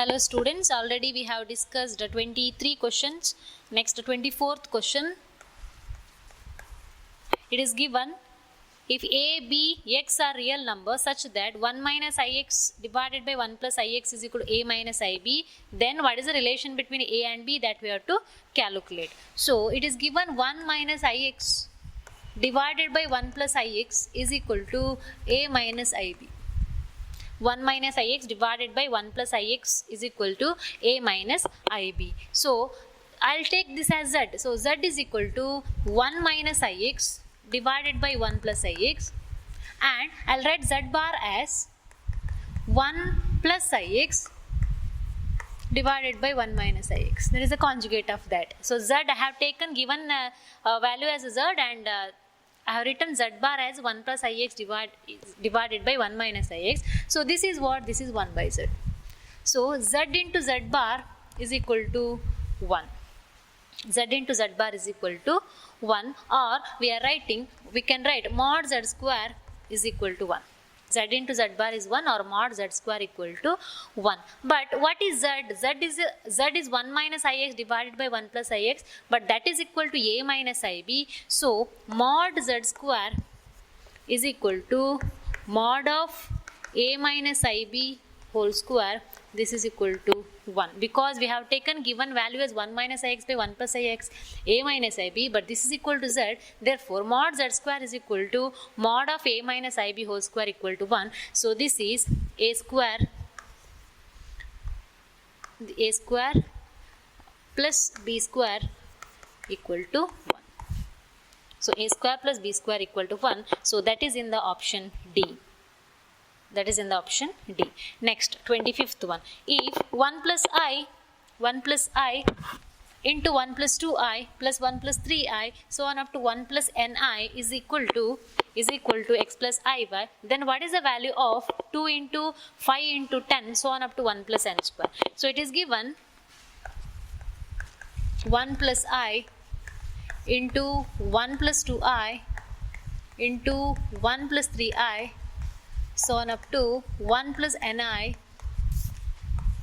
Hello students, already we have discussed 23 questions. Next 24th question. It is given, if a, b, x are real numbers such that 1 minus ix divided by 1 plus ix is equal to a minus ib, then what is the relation between a and b that we have to calculate. So it is given 1 minus ix divided by 1 plus ix is equal to a minus ib. 1 minus ix divided by 1 plus ix is equal to a minus ib. So I'll take this as z. So z is equal to 1 minus ix divided by 1 plus ix, and I'll write z bar as 1 plus ix divided by 1 minus ix. There is a conjugate of that. So z I have taken given value as z, and I have written z bar as 1 plus ix divided by 1 minus ix. So this is what? This is 1 by z. So z into z bar is equal to 1. Z into z bar is equal to 1, or we can write mod z square is equal to 1. Z into z bar is 1, or mod z square equal to 1. But what is z? Z is 1 minus ix divided by 1 plus ix, but that is equal to a minus ib. So mod z square is equal to mod of a minus ib whole square. This is equal to 1, because we have taken given value as 1 minus ix by 1 plus ix, a minus ib, but this is equal to z. Therefore mod z square is equal to mod of a minus ib whole square equal to 1. So this is a square plus b square equal to 1. So a square plus b square equal to 1. So that is in the option D. That is in the option D. Next, 25th one. If 1 plus I into 1 plus 2i plus 1 plus 3i so on up to 1 plus ni is equal to x plus iy, then what is the value of 2 into 5 into 10 so on up to 1 plus n square? So it is given 1 plus I into 1 plus 2i into 1 plus 3i so on up to 1 plus ni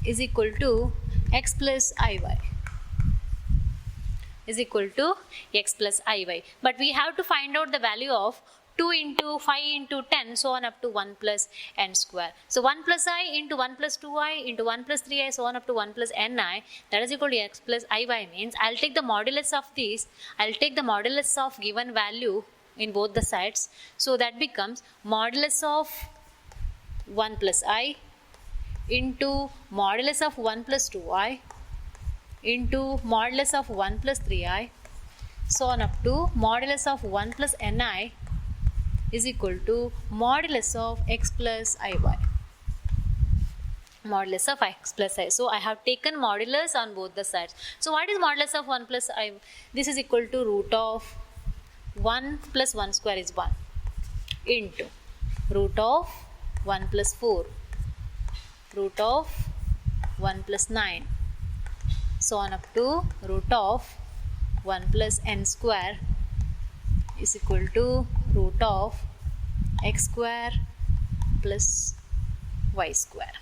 is equal to x plus iy is equal to x plus iy. But we have to find out the value of 2 into 5 into 10 so on up to 1 plus n square. So 1 plus I into 1 plus 2i into 1 plus 3i so on up to 1 plus ni, that is equal to x plus iy, means I'll take the modulus of this. I'll take the modulus of given value in both the sides. So that becomes modulus of 1 plus I into modulus of 1 plus 2i into modulus of 1 plus 3i so on up to modulus of 1 plus ni is equal to modulus of x plus iy. Modulus of x plus I. So I have taken modulus on both the sides. So what is modulus of 1 plus I? This is equal to root of 1 plus 1 square is 1 into root of 1 plus 4, root of 1 plus 9, so on up to root of 1 plus n square is equal to root of x square plus y square,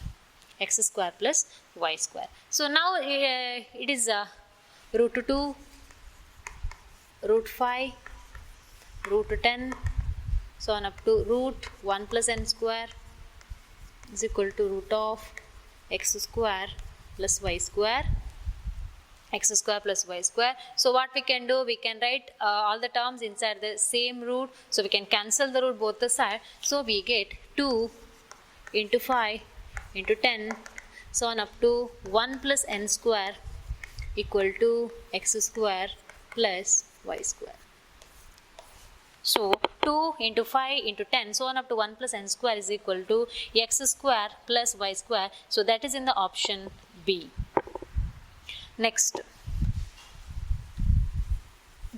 x square plus y square. So now it is root 2, root 5, root 10, so on up to root 1 plus n square is equal to root of x square plus y square, x square plus y square. So what we can do, we can write all the terms inside the same root, so we can cancel the root both the sides. So we get 2 into 5 into 10 so on up to 1 plus n square equal to x square plus y square. So 2 into 5 into 10 so on up to 1 plus n square is equal to x square plus y square. So that is in the option B. Next,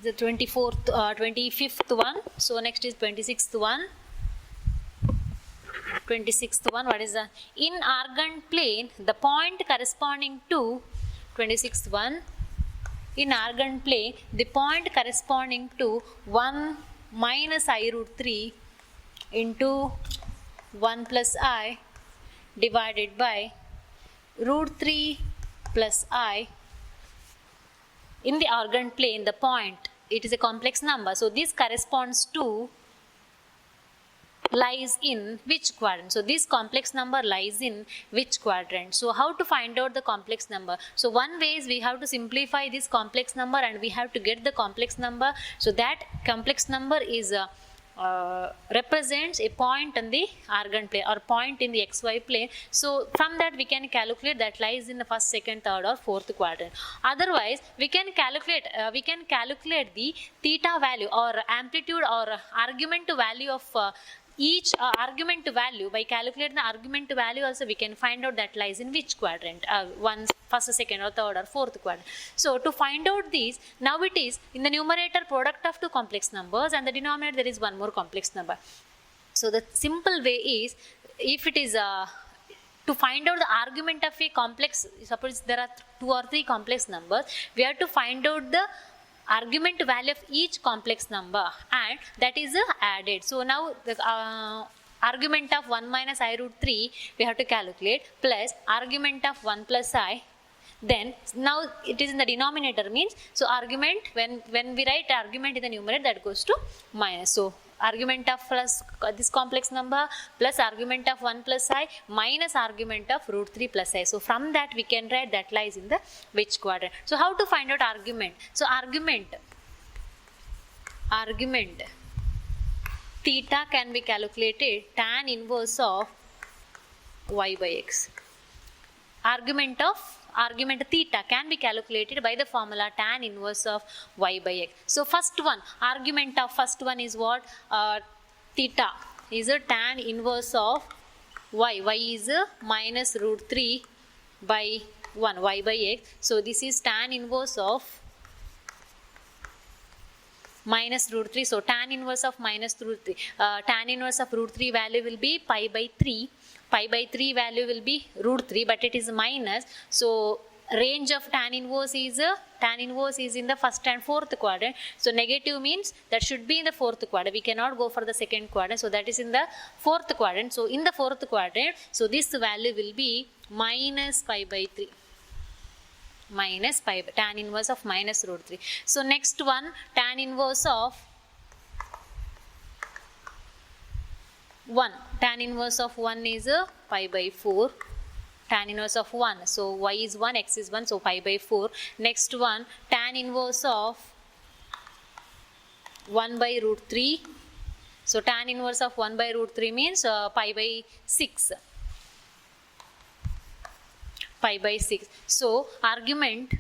the 25th one. So next is 26th one. 26th one, what is the? In Argand plane, the point corresponding to 26th one. In Argand plane, the point corresponding to 1 minus I root 3 into 1 plus I divided by root 3 plus I in the organ plane, the point, it is a complex number. So this corresponds to lies in which quadrant? So this complex number lies in which quadrant? So how to find out the complex number? So one way is we have to simplify this complex number and we have to get the complex number. So that complex number is represents a point in the organ plane or point in the xy plane. So from that we can calculate that lies in the first, second, third or fourth quadrant. Otherwise we can calculate the theta value or amplitude or argument value of each argument value. By calculating the argument value also we can find out that lies in which quadrant, first, second or third or fourth quadrant. So to find out these, now it is in the numerator product of two complex numbers and the denominator there is one more complex number. So the simple way is, if it is to find out the argument of a complex, suppose there are 2 or 3 complex numbers, we have to find out the argument value of each complex number and that is added. So now the argument of 1 minus I root 3 we have to calculate plus argument of 1 plus I. Then now it is in the denominator means, so argument, when we write argument in the numerator, that goes to minus. So argument of plus this complex number plus argument of 1 plus I minus argument of root 3 plus I. So from that we can write that lies in the which quadrant. So how to find out argument? So argument theta can be calculated tan inverse of y by x. Argument theta can be calculated by the formula tan inverse of y by x. So first one, argument of first one is what? Theta is a tan inverse of y. Y is a minus root 3 by 1 y by x. So this is tan inverse of minus root 3. So tan inverse of minus root 3. Tan inverse of root 3 value will be pi by 3. Pi by 3 value will be root 3, but it is minus. So range of tan inverse is in the first and fourth quadrant. So negative means that should be in the fourth quadrant. We cannot go for the second quadrant. So that is in the fourth quadrant. So in the fourth quadrant, so this value will be minus pi by 3. Minus pi, tan inverse of minus root 3. So next one, tan inverse of 1. Tan inverse of 1 is pi by 4. Tan inverse of 1. So y is 1, x is 1, so pi by 4. Next one, tan inverse of 1 by root 3. So tan inverse of 1 by root 3 means pi by 6. Pi by 6. So argument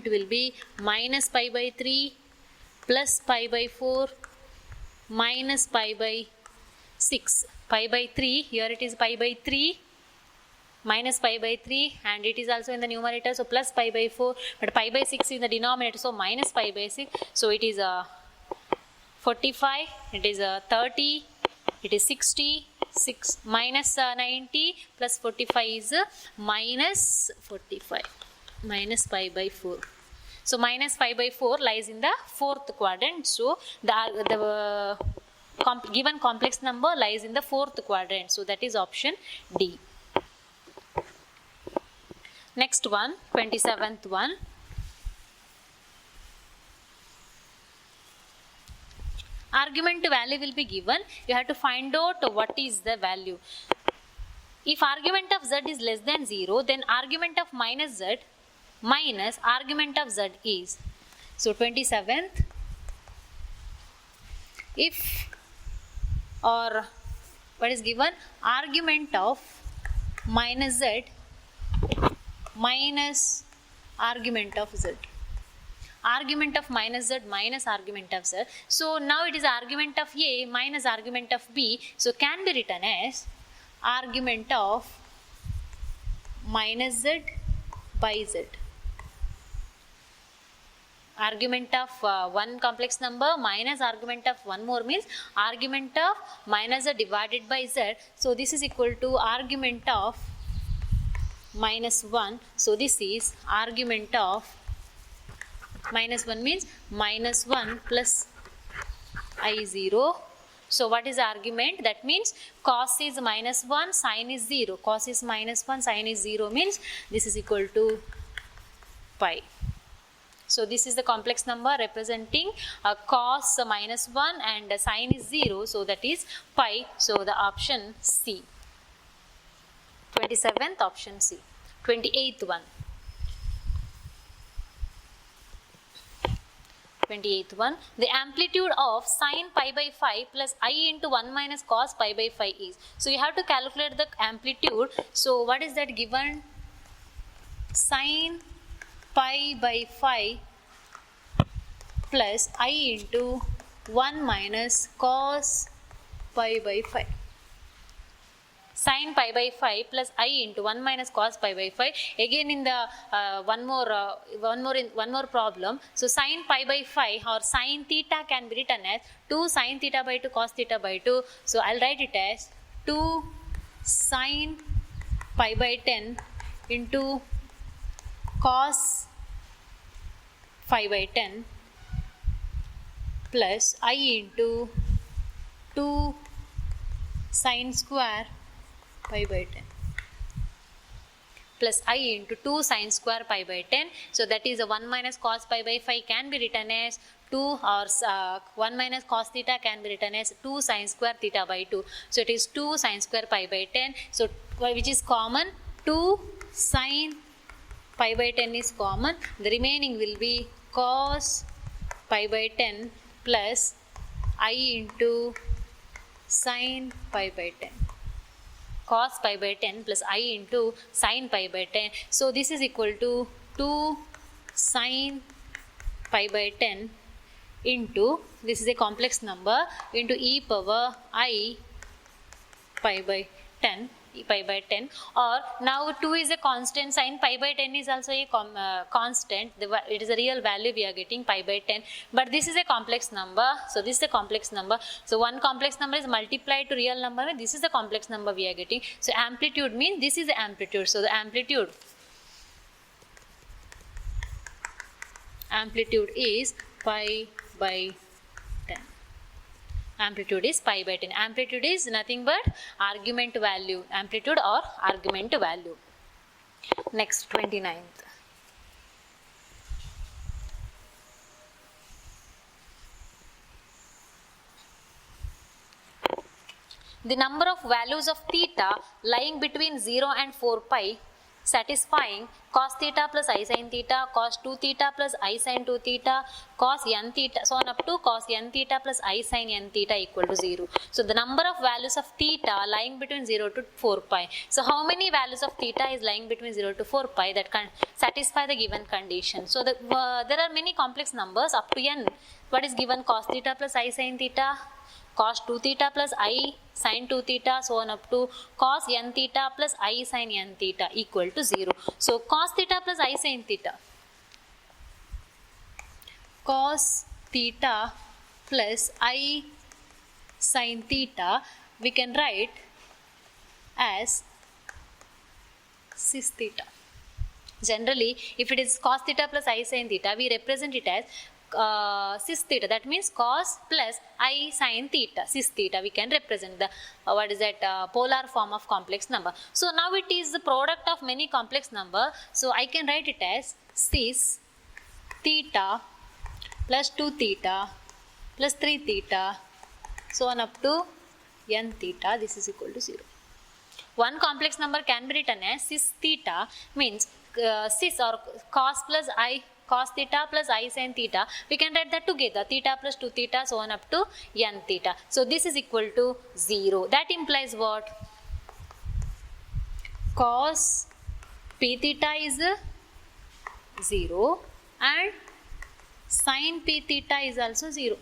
will be minus pi by 3 plus pi by 4 minus pi by 6. Pi by 3, here it is pi by 3 minus pi by 3 and it is also in the numerator, so plus pi by 4, but pi by 6 is in the denominator, so minus pi by 6. So it is 45, it is 30, it is 60, 6 minus 90 plus 45 is minus 45, minus pi by 4. So minus pi by 4 lies in the fourth quadrant. So the given complex number lies in the fourth quadrant. So that is option D. Next one, 27th one. Argument value will be given. You have to find out what is the value. If argument of z is less than 0, then argument of minus z minus argument of z is. So 27th, if or what is given, argument of minus z minus argument of z. Argument of minus z minus argument of z. So now it is argument of A minus argument of B. So can be written as argument of minus z by z. Argument of one complex number minus argument of one more means argument of minus z divided by z. So this is equal to argument of minus 1. So this is argument of minus 1 means minus 1 plus I0. So what is the argument? That means cos is minus 1, sine is 0. Cos is minus 1, sine is 0 means this is equal to pi. So this is the complex number representing cos minus 1 and sine is 0. So that is pi. So the option C. 27th option C. 28th one. 28th one. The amplitude of sine pi by 5 plus I into 1 minus cos pi by 5 is. So you have to calculate the amplitude. So what is that given? Sine pi by 5 plus I into 1 minus cos pi by 5. Sine pi by 5 plus I into 1 minus cos pi by 5. Again in the one more problem. So sine pi by 5 or sine theta can be written as 2 sine theta by 2 cos theta by 2. So I'll write it as 2 sine pi by 10 into cos 5 by 10 plus I into 2 sine square pi by 10 plus I into 2 sine square pi by 10. So that is a 1 minus cos pi by 5 can be written as 2 or 1 minus cos theta can be written as 2 sine square theta by 2. So it is 2 sine square pi by 10. So which is common? 2 sine pi by 10 is common. The remaining will be cos pi by 10 plus I into sine pi by 10. Cos pi by 10 plus I into sine pi by 10. So this is equal to 2 sine pi by 10 into, this is a complex number, into e power I pi by 10. Pi by 10, or now 2 is a constant, sine pi by 10 is also a constant, it is a real value we are getting pi by 10, but this is a complex number. So this is a complex number. So one complex number is multiplied to real number, this is the complex number we are getting. So amplitude means this is the amplitude. So the amplitude is pi by 10. Amplitude is pi by 10. Amplitude is nothing but argument value. Amplitude or argument value. Next, 29th. The number of values of theta lying between 0 and 4 pi satisfying cos theta plus I sin theta, cos 2 theta plus I sin 2 theta, cos n theta, so on up to cos n theta plus I sin n theta equal to 0. So the number of values of theta lying between 0 to 4 pi. So how many values of theta is lying between 0 to 4 pi that can satisfy the given condition? So there are many complex numbers up to n. What is given? Cos theta plus I sin theta, cos 2 theta plus I sin 2 theta, so on up to cos n theta plus I sin n theta equal to 0. So cos theta plus I sin theta. Cos theta plus I sin theta we can write as cis theta. Generally, if it is cos theta plus I sin theta, we represent it as cis theta, that means cos plus I sin theta, cis theta. We can represent the polar form of complex number. So now it is the product of many complex number. So I can write it as cis theta plus 2 theta plus 3 theta, so on up to n theta. This is equal to 0. One complex number can be written as cis theta, means cis or cos plus I, cos theta plus I sin theta, we can write that together, theta plus 2 theta, so on up to n theta. So this is equal to 0. That implies what? Cos p theta is 0 and sin p theta is also 0.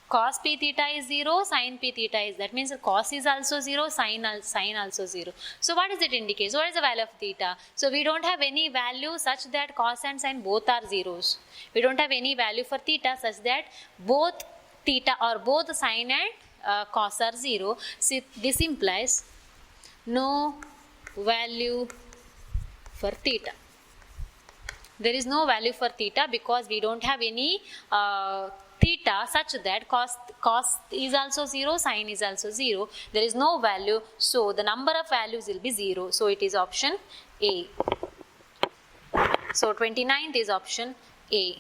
Cos p theta is 0, sin p theta is, that means cos is also 0, sin also 0. So what does it indicate? So what is the value of theta? So we don't have any value such that cos and sin both are zeros. We don't have any value for theta such that both theta or both sin and cos are 0. So this implies no value for theta. There is no value for theta because we don't have any theta such that cos is also 0, sin is also 0. There is no value, so the number of values will be 0. So it is option A. So 29th is option A.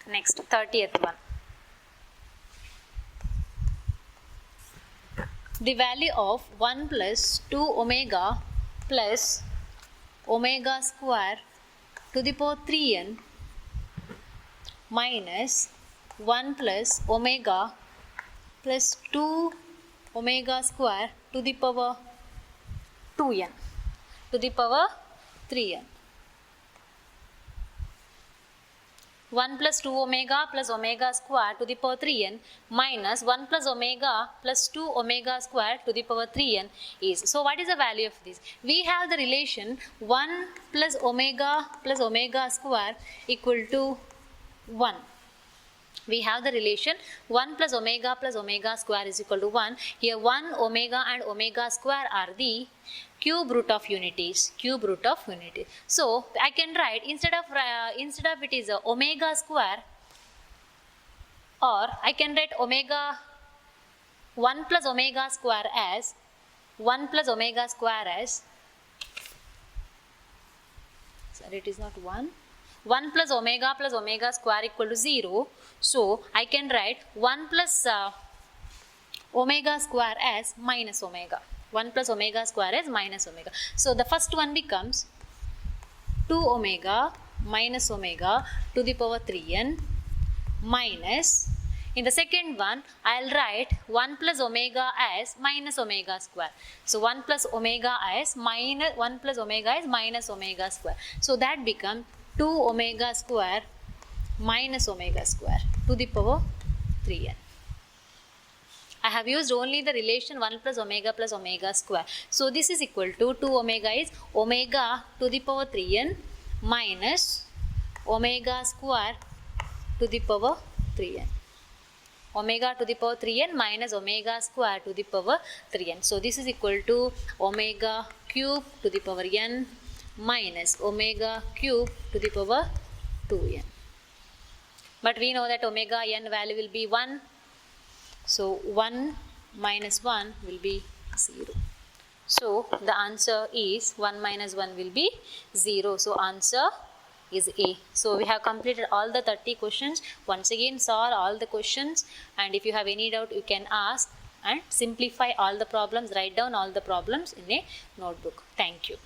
Next, 30th one. The value of 1 plus 2 omega plus omega square to the power 3n minus 1 plus omega plus 2 omega square to the power 2n to the power 3n. 1 plus 2 omega plus omega square to the power 3n minus 1 plus omega plus 2 omega square to the power 3n is. So what is the value of this? We have the relation 1 plus omega square equal to 1. We have the relation 1 plus omega square is equal to 1. Here 1 omega and omega square are the cube root of unities. So I can write instead of it is a omega square, or I can write omega 1 plus omega square as 1 plus omega square as, sorry, it is not 1. 1 plus omega square equal to 0. So I can write 1 plus omega square as minus omega. 1 plus omega square is minus omega. So the first one becomes 2 omega minus omega to the power 3n minus, in the second one I'll write 1 plus omega as minus omega square. So 1 plus omega as minus omega square. So that becomes 2 omega square minus omega square to the power 3n. I have used only the relation 1 plus omega square. So this is equal to 2 omega is omega to the power 3n minus omega square to the power 3n. Omega to the power 3n minus omega square to the power 3n. So this is equal to omega cube to the power n minus omega cube to the power 2n. But we know that omega n value will be 1. So 1 minus 1 will be 0. So the answer is 1 minus 1 will be 0. So answer is A. So we have completed all the 30 questions. Once again solve all the questions, and if you have any doubt you can ask and simplify all the problems, write down all the problems in a notebook. Thank you.